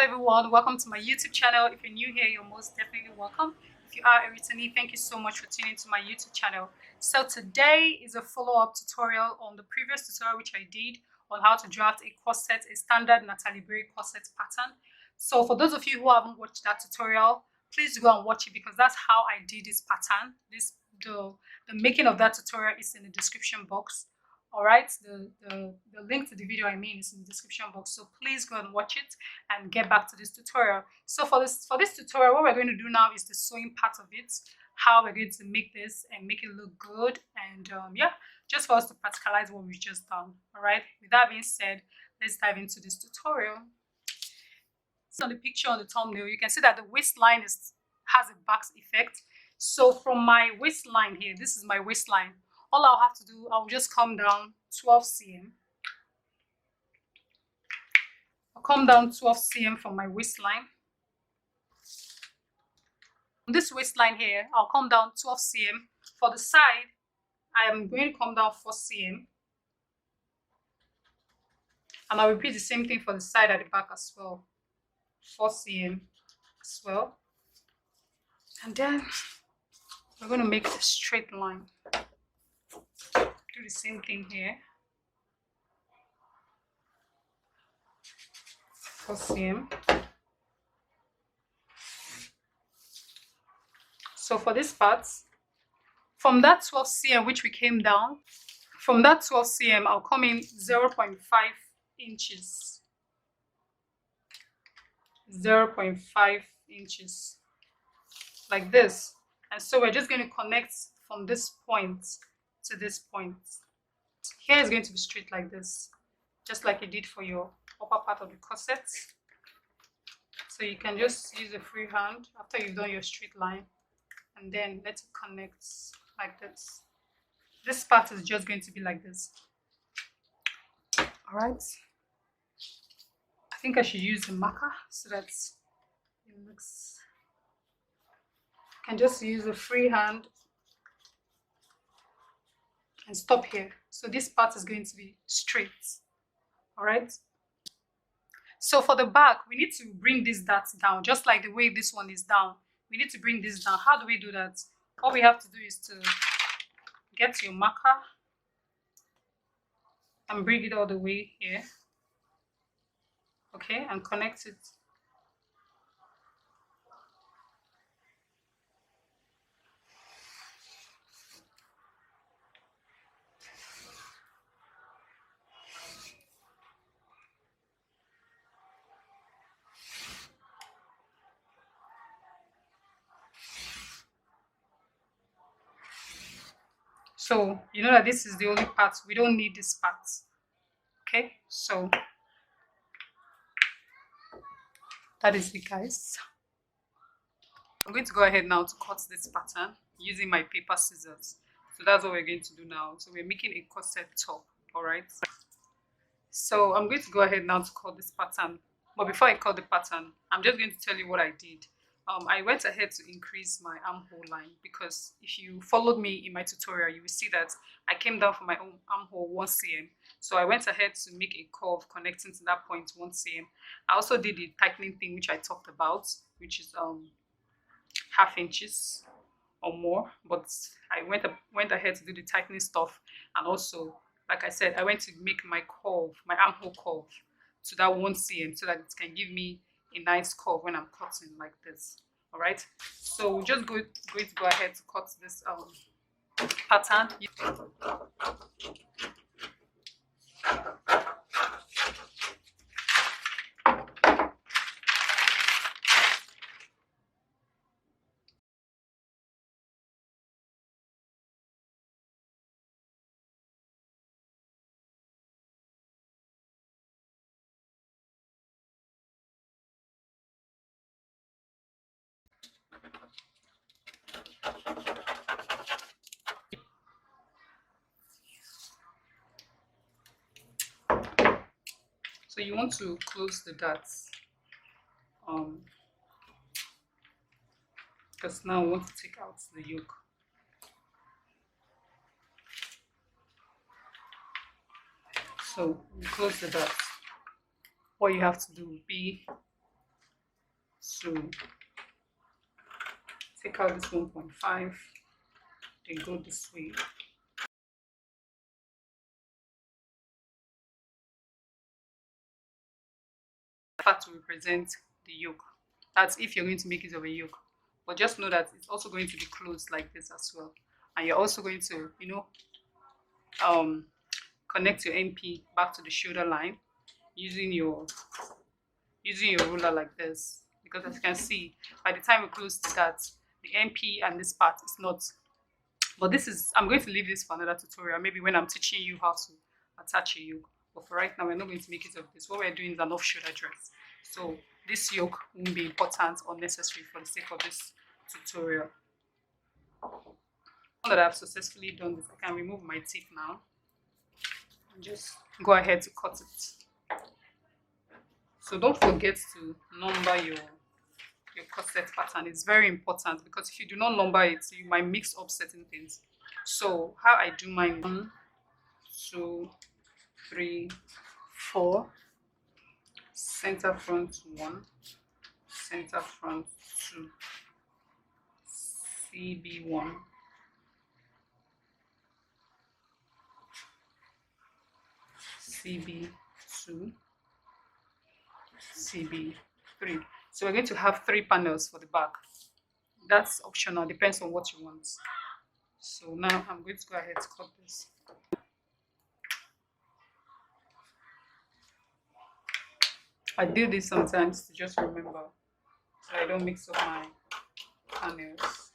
Hello everyone, welcome to my YouTube channel. If you're new here, you're most definitely welcome. If you are a returnee, thank you so much for tuning into my YouTube channel. So today is a follow-up tutorial on the previous tutorial which I did on how to draft a corset, a standard Natalie Brey corset pattern. So for those of you who haven't watched that tutorial, please go and watch it because that's how I did this pattern. The making of that tutorial is in the description box. All right, the link to the video I mean is in the description box, so please go and watch it and get back to this tutorial. So for this tutorial, what we're going to do now is the sewing part of it, how we're going to make this and make it look good, and yeah, just for us to practicalize what we've just done. All right, with that being said, let's dive into this tutorial. So on the picture on the thumbnail, you can see that the waistline has a box effect. So from my waistline here, this is my waistline. All I'll have to do, I'll just come down 12 cm. I'll come down 12 cm from my waistline. On this waistline here, I'll come down 12 cm. For the side, I am going to come down 4 cm. And I'll repeat the same thing for the side at the back as well. 4 cm as well. And then we're going to make a straight line. Do the same thing here. 4 cm. So for this part, from that 12 cm which we came down, from that 12 cm I'll come in 0.5 inches. 0.5 inches like this. And so we're just going to connect from this point to this point. Here is going to be straight like this, just like you did for your upper part of the corset. So you can just use a free hand after you've done your straight line, and then let it connect like this. This part is just going to be like this. All right, I think I should use a marker so that it looks, I can just use a free hand and stop here. So this part is going to be straight. All right, so for the back, we need to bring this dart down, just like the way this one is down. We need to bring this down. How do we do that? All we have to do is to get your marker and bring it all the way here. Okay, and connect it. So you know that this is the only part. We don't need this part. Okay, so that is it, guys. I'm going to go ahead now to cut this pattern using my paper scissors. So that's what we're going to do now. So we're making a corset top. All right, so I'm going to go ahead now to cut this pattern. But before I cut the pattern, I'm just going to tell you what I did. I went ahead to increase my armhole line, because if you followed me in my tutorial, you will see that I came down from my own armhole 1 cm. So I went ahead to make a curve connecting to that point 1 cm. I also did the tightening thing which I talked about, which is half inches or more, but I went ahead to do the tightening stuff, and also, like I said, I went to make my curve, my armhole curve, to that 1 cm so that it can give me a nice curve when I'm cutting like this. All right, so we're just going to go ahead to cut this pattern. So you want to close the darts, because now I want to take out the yoke. So you close the darts. What you have to do will be So take out this 1.5, then go this way. Part to represent the yoke. That's if you're going to make it of a yoke. But just know that it's also going to be closed like this as well. And you're also going to, um, connect your MP back to the shoulder line using your ruler like this. Because as you can see, by the time we close that, the MP and this part is not. But this is, I'm going to leave this for another tutorial, maybe when I'm teaching you how to attach a yoke. But for right now, we're not going to make it of this. What we're doing is an off-shoulder dress. So this yoke won't be important or necessary for the sake of this tutorial. Now that I've successfully done this, I can remove my tip now and just go ahead to cut it. So don't forget to number your corset pattern. It's very important because if you do not number it, you might mix up certain things. So how I do mine: 1, 2, 3, 4, center front 1, center front 2, CB1, CB2, CB3. So we're going to have 3 panels for the back. That's optional, depends on what you want. So now I'm going to go ahead to cut this. I do this sometimes to just remember so I don't mix up my panels.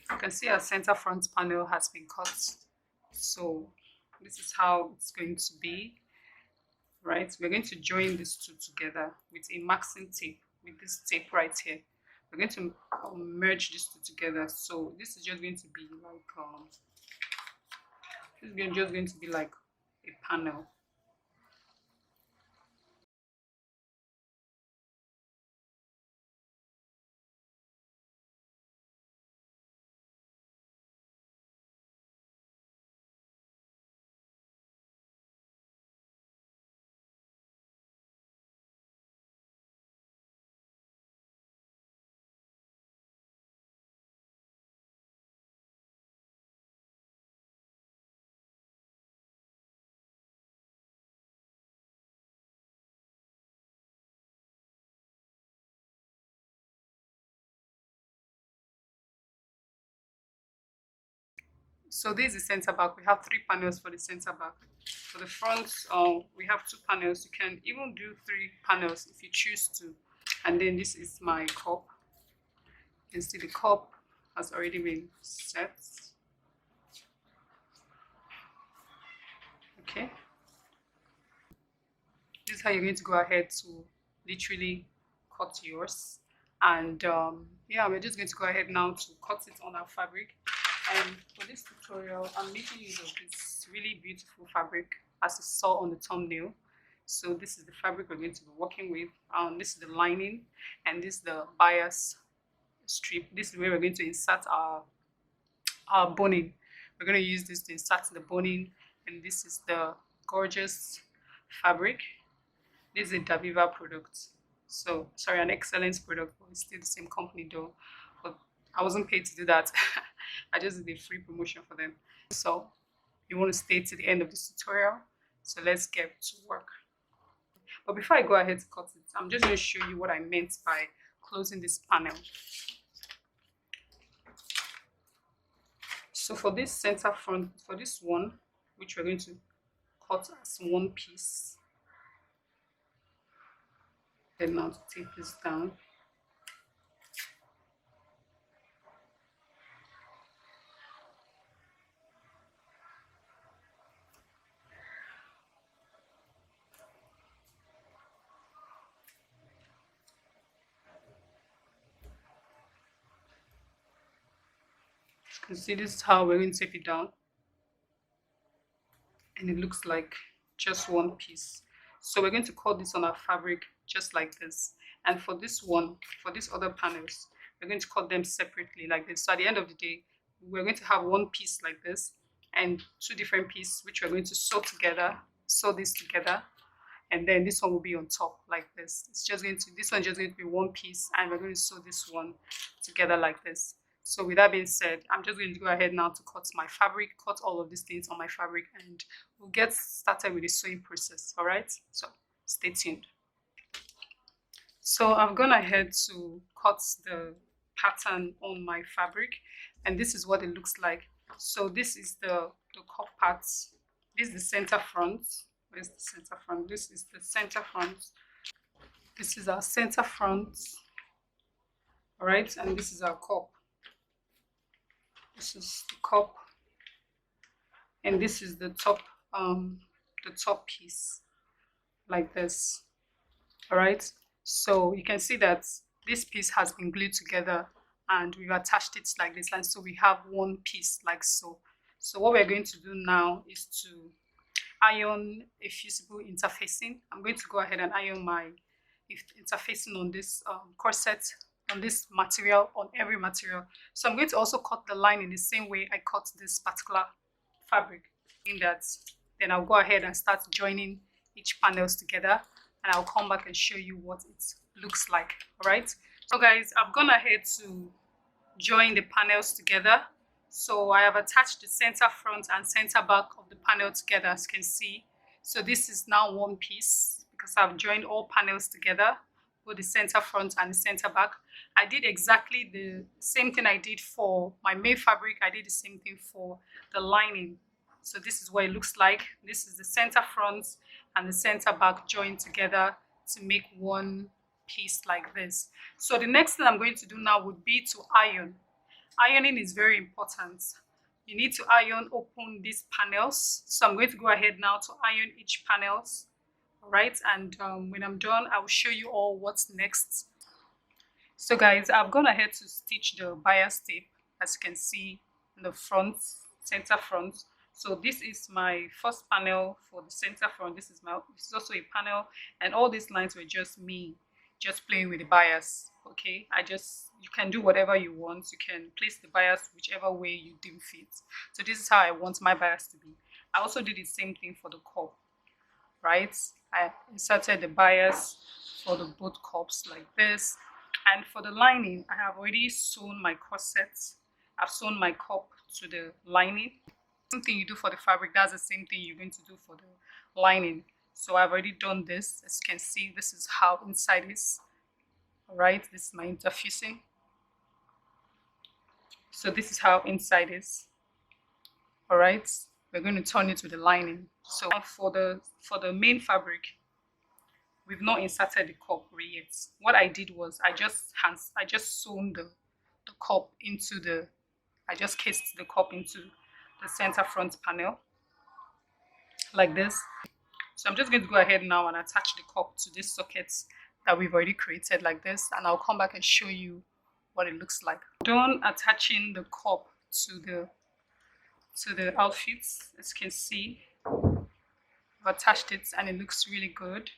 You can see our center front panel has been cut. So this is how it's going to be, right? We're going to join these two together with a maxing tape, with this tape right here. We're going to merge these two together. So this is just going to be like just going to be like a panel. So this is center back. We have 3 panels for the center back. For the front, we have 2 panels. You can even do 3 panels if you choose to. And then this is my cup. You can see the cup has already been set. Okay. This is how you're going to go ahead to literally cut yours. And yeah, we're just going to go ahead now to cut it on our fabric. And for this tutorial, I'm making use of this really beautiful fabric, as you saw on the thumbnail. So this is the fabric we're going to be working with. This is the lining, and this is the bias strip. This is where we're going to insert our boning. We're going to use this to insert the boning, and this is the gorgeous fabric. This is a Daviva product. So sorry, an Excellence product, but it's still the same company though. But I wasn't paid to do that. I just did a free promotion for them. So you want to stay to the end of this tutorial. So let's get to work. But before I go ahead to cut it, I'm just going to show you what I meant by closing this panel. So for this center front, for this one, which we're going to cut as one piece, then now to take this down. You see, this is how we're going to tape it down, and it looks like just one piece. So we're going to cut this on our fabric just like this. And for this one, for these other panels, we're going to cut them separately like this. So at the end of the day, we're going to have one piece like this and two different pieces which we're going to sew this together, and then this one will be on top like this. This one's just going to be one piece, and we're going to sew this one together like this. So with that being said, I'm just going to go ahead now to cut my fabric, cut all of these things on my fabric, and we'll get started with the sewing process. All right, so stay tuned. So I've gone ahead to cut the pattern on my fabric, and this is what it looks like. So this is the cup parts. This is the center front. Where's the center front? This is the center front. This is our center front. All right, and this is our cup. This is the cup, and this is the top piece like this. All right, so you can see that this piece has been glued together and we've attached it like this, and so we have one piece like so. So what we're going to do now is to iron a fusible interfacing. I'm going to go ahead and iron my interfacing on this corset, on this material, on every material. So I'm going to also cut the line in the same way I cut this particular fabric. In that, then I'll go ahead and start joining each panels together, and I'll come back and show you what it looks like. All right, so guys, I've gone ahead to join the panels together. So I have attached the center front and center back of the panel together, as you can see. So this is now one piece because I've joined all panels together, both the center front and the center back. I did exactly the same thing I did for my main fabric. I did the same thing for the lining. So this is what it looks like. This is the center front and the center back joined together to make one piece like this. So the next thing I'm going to do now would be to iron. Ironing is very important. You need to open these panels. So I'm going to go ahead now to iron each panels. All right, and when I'm done, I will show you all what's next. So guys, I've gone ahead to stitch the bias tape, as you can see in the front, center front. So this is my first panel for the center front. This is also a panel, and all these lines were just me just playing with the bias. Okay, you can do whatever you want. You can place the bias whichever way you deem fit. So this is how I want my bias to be. I also did the same thing for the cup, right? I inserted the bias for the both cups like this. And for the lining, I have already sewn my corset. I've sewn my cup to the lining. Same thing you do for the fabric, that's the same thing you're going to do for the lining. So I've already done this. As you can see, this is how inside is. All right, this is my interfacing. So this is how inside is. All right, we're going to turn it to the lining. So for the main fabric, we've not inserted the cup yet. What I did was I just sewn the cup into the, I just cased the cup into the center front panel like this. So I'm just going to go ahead now and attach the cup to these sockets that we've already created like this, and I'll come back and show you what it looks like. Done attaching the cup to the outfits. As you can see, I've attached it and it looks really good.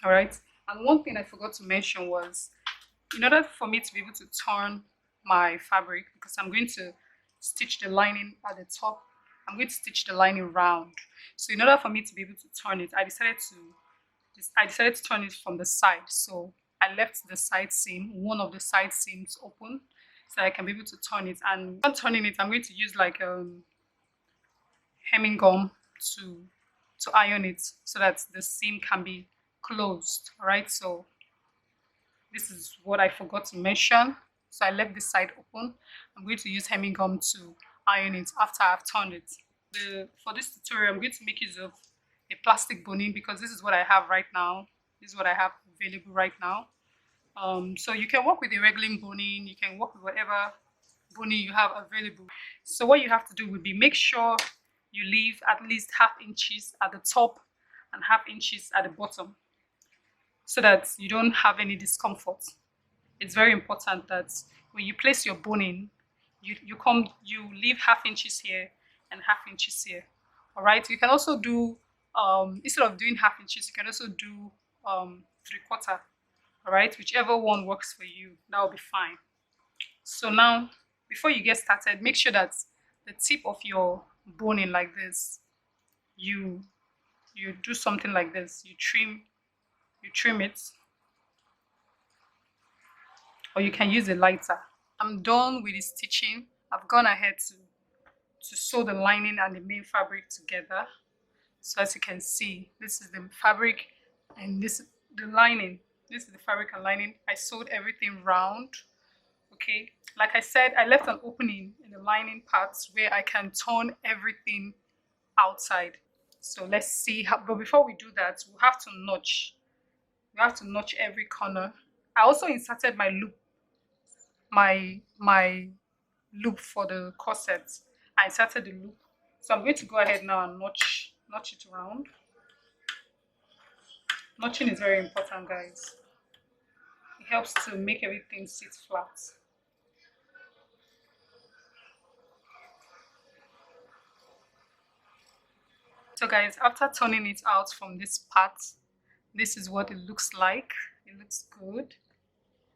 All right, and one thing I forgot to mention was, in order for me to be able to turn my fabric, because I'm going to stitch the lining at the top, I'm going to stitch the lining round. So in order for me to be able to turn it, I decided to turn it from the side. So I left the side seam, one of the side seams open, so I can be able to turn it. And when turning it, I'm going to use like hemming gum to iron it so that the seam can be closed. All right, so this is what I forgot to mention. So I left this side open. I'm going to use hemming gum to iron it after I've turned it. For this tutorial, I'm going to make use of a plastic boning because this is what I have right now. This is what I have available right now. So you can work with a regular boning. You can work with whatever boning you have available. So what you have to do would be make sure you leave at least ½ inches at the top and ½ inches at the bottom, so that you don't have any discomfort. It's very important that when you place your boning, you leave half inches here and half inches here. All right, you can also do instead of doing half inches, you can also do 3/4. All right, whichever one works for you, that will be fine. So now, before you get started, make sure that the tip of your boning like this, you do something like this. You trim it, or you can use a lighter. I'm done with the stitching. I've gone ahead to sew the lining and the main fabric together. So as you can see, this is the fabric and this is the lining. This is the fabric and lining. I sewed everything round. Okay, like I said, I left an opening in the lining parts where I can turn everything outside. So let's see how, but before we do that, we have to notch. We have to notch every corner. I also inserted my loop, my loop for the corset. I inserted the loop. So I'm going to go ahead now and notch it around. Notching is very important, guys. It helps to make everything sit flat. So guys, after turning it out from this part, this is what it looks like. It looks good.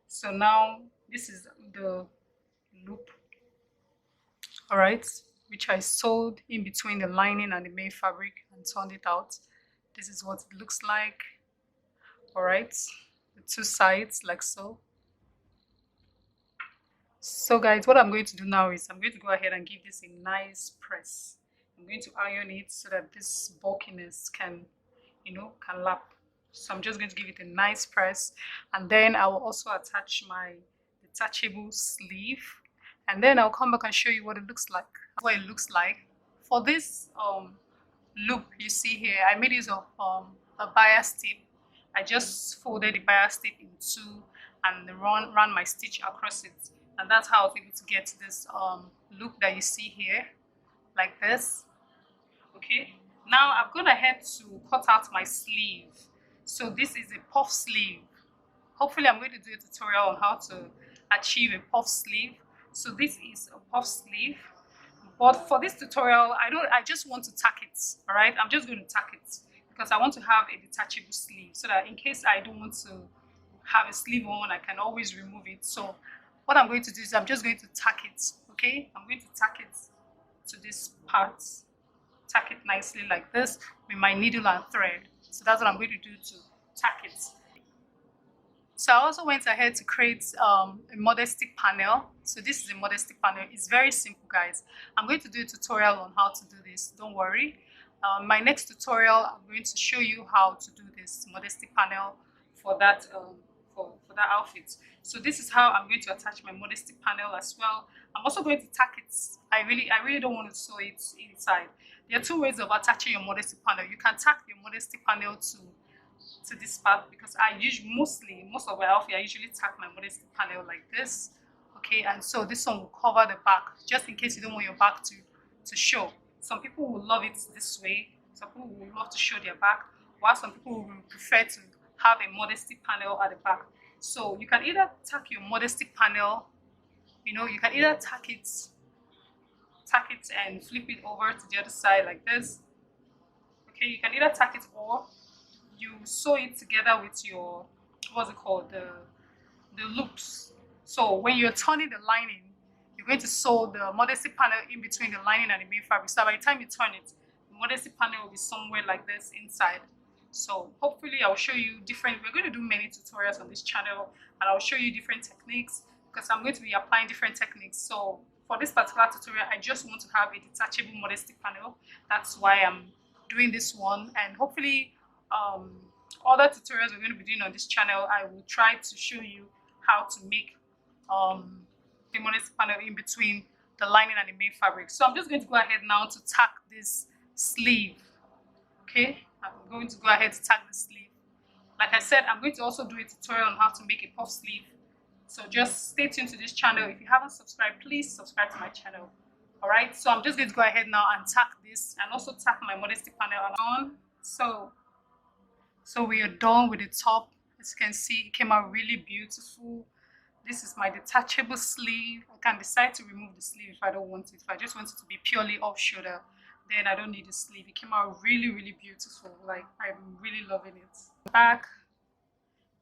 So now this is the loop, all right, which I sewed in between the lining and the main fabric and turned it out. This is what it looks like. All right, the two sides like so. So guys, what I'm going to do now is I'm going to go ahead and give this a nice press. I'm going to iron it so that this bulkiness can, can lap. So I'm just going to give it a nice press, and then I will also attach my detachable sleeve, and then I'll come back and show you what it looks like. What it looks like for this loop you see here, I made use of a bias tip. I just folded the bias tip in two and ran my stitch across it, and that's how I was able to get this loop that you see here, like this. Okay, now I've gone ahead to cut out my sleeve. So this is a puff sleeve. Hopefully I'm going to do a tutorial on how to achieve a puff sleeve. So this is a puff sleeve, but for this tutorial I just want to tack it. All right, I'm just going to tack it because I want to have a detachable sleeve so that in case I don't want to have a sleeve on, I can always remove it. So what I'm going to do is I'm just going to tack it. Okay, I'm going to tack it to this part, tack it nicely like this with my needle and thread. So that's what I'm going to do to tack it. So I also went ahead to create a modesty panel. So this is a modesty panel. It's very simple, guys. I'm going to do a tutorial on how to do this. Don't worry. My next tutorial, I'm going to show you how to do this modesty panel for that for that outfit. So this is how I'm going to attach my modesty panel as well. I'm also going to tack it. I really don't want to sew it inside. There are two ways of attaching your modesty panel. You can tack your modesty panel to this part, because I usually most of my outfit I usually tack my modesty panel like this. Okay, and so this one will cover the back just in case you don't want your back to show. Some people will love it this way, some people will love to show their back, while some people will prefer to have a modesty panel at the back. So you can either tack your modesty panel, you can either tack it and flip it over to the other side like this. Okay, you can either tack it or you sew it together with your, what's it called, the loops. So when you're turning the lining, you're going to sew the modesty panel in between the lining and the main fabric. So by the time you turn it, the modesty panel will be somewhere like this inside. So hopefully I'll show you we're going to do many tutorials on this channel, and I'll show you different techniques because I'm going to be applying different techniques. So for this particular tutorial, I just want to have a detachable modesty panel. That's why I'm doing this one, and hopefully other tutorials we're going to be doing on this channel, I will try to show you how to make the modesty panel in between the lining and the main fabric. So I'm just going to go ahead now to tack this sleeve. Okay, I'm going to go ahead to tack the sleeve. Like I said, I'm going to also do a tutorial on how to make a puff sleeve. So just stay tuned to this channel. If you haven't subscribed, please subscribe to my channel. All right, so I'm just going to go ahead now and tack this and also tack my modesty panel on. So we are done with the top. As you can see, it came out really beautiful. This is my detachable sleeve. I can decide to remove the sleeve if I don't want it. If I just want it to be purely off shoulder, then I don't need a sleeve. It came out really, really beautiful. Like, I'm really loving it. Back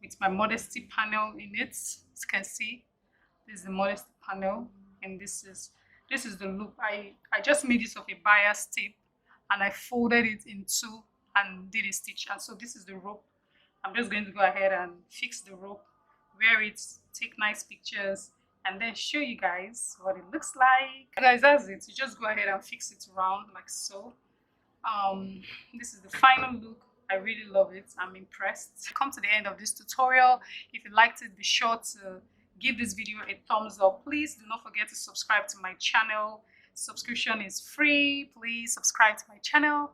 with my modesty panel in it. As you can see, this is the modesty panel, and this is the loop. I just made use of a bias tape and I folded it in two and did a stitch. And so this is the rope. I'm just going to go ahead and fix the rope, wear it, take nice pictures, and then show you guys what it looks like. Guys, that's it. You just go ahead and fix it around like so. This is the final look. I really love it. I'm impressed. Come to the end of this tutorial. If you liked it, be sure to give this video a thumbs up. Please do not forget to subscribe to my channel. Subscription is free. Please subscribe to my channel.